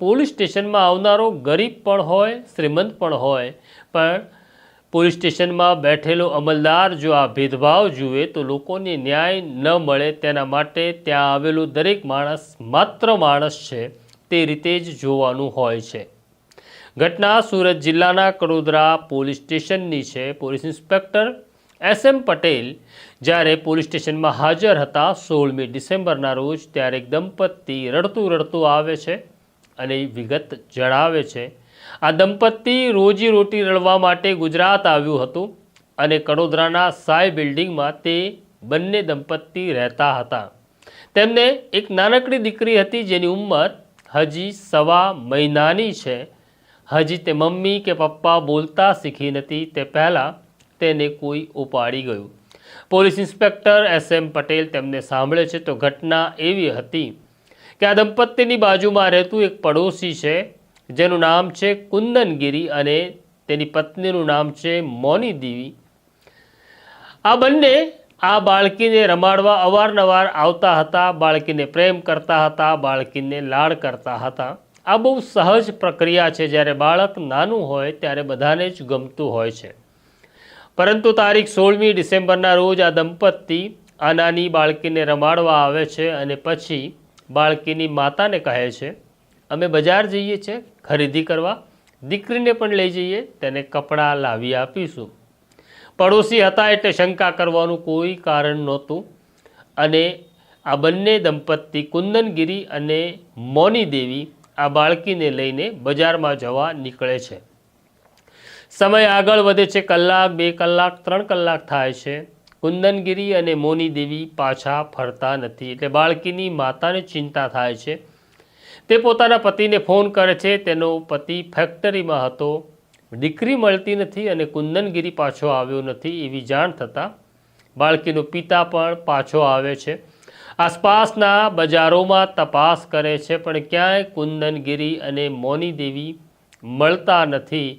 Police સ્ટેશનમાં આવનારો ગરીબ પણ હોય, શ્રીમંત પણ હોય, પણ પોલીસ સ્ટેશનમાં બેઠેલો અમલદાર જો આ ભેદભાવ જુએ તો લોકોને ન્યાય ન મળે, તેના માટે ત્યાં આવેલો દરેક માણસ માત્ર માણસ છે તે રીતે જ જોવાનું હોય છે। ઘટના સુરત જિલ્લાના કડોદરા પોલીસ સ્ટેશનની છે। પોલીસ ઇન્સ્પેક્ટર SM પટેલ જ્યારે પોલીસ સ્ટેશનમાં હાજર હતા 16મી ડિસેમ્બરના રોજ, ત્યારે એક દંપતી રડતું આવે છે અને વિગત જણાવે છે। આ દંપતી રોજીરોટી રળવા માટે ગુજરાત આવ્યું હતું અને કડોદરાના સાય બિલ્ડિંગમાં તે બંને દંપતી રહેતા હતા। તેમને એક નાનકડી દીકરી હતી જેની ઉંમર હજી 1.25 મહિનાની છે। હજી તે મમ્મી કે પપ્પા બોલતા શીખી નથી તે પહેલાં તેને કોઈ ઉપાડી ગયું। પોલીસ ઇન્સ્પેક્ટર SM પટેલ તેમને સાંભળે છે તો ઘટના એવી હતી કે આ દંપતીની બાજુમાં રહેતું એક પડોશી છે જેનું નામ છે કુંદનગીરી અને તેની પત્નીનું નામ છે મોની દેવી। આ બંને આ બાળકીને રમાડવા અવારનવાર આવતા હતા, બાળકીને પ્રેમ કરતા હતા, બાળકીને લાડ કરતા હતા। આ બહુ સહજ પ્રક્રિયા છે। જ્યારે બાળક નાનું હોય ત્યારે બધાને જ ગમતું હોય છે, પરંતુ તારીખ 16મી ડિસેમ્બરના રોજ આ દંપતી આ નાની બાળકીને રમાડવા આવે છે અને પછી બાળકીની માતાને કહે છે, અમે બજાર જઈએ છીએ ખરીદી કરવા, દીકરીને પણ લઈ જઈએ, તેને કપડાં લાવી આપીશું। પડોશી હતા એટલે શંકા કરવાનું કોઈ કારણ નહોતું અને આ બંને દંપતી કુંદનગીરી અને મોની દેવી આ બાળકીને લઈને બજારમાં જવા નીકળે છે। સમય આગળ વધે છે, કલાક, 2 કલાક, 3 કલાક થાય છે। કુંદનગીરી અને મોની દેવી પાછા ફરતા નથી એટલે બાળકીની માતાને ચિંતા થાય છે। તે પોતાના પતિને ફોન કરે છે। તેનો પતિ ફેક્ટરીમાં હતો, દીકરી મળતી નથી અને કુંદનગીરી પાછો આવ્યો નથી એવી જાણ થતાં બાળકીનો પિતા પણ પાછો આવે છે। આસપાસના બજારોમાં તપાસ કરે છે પણ ક્યાંય કુંદનગીરી અને મોની દેવી મળતા નથી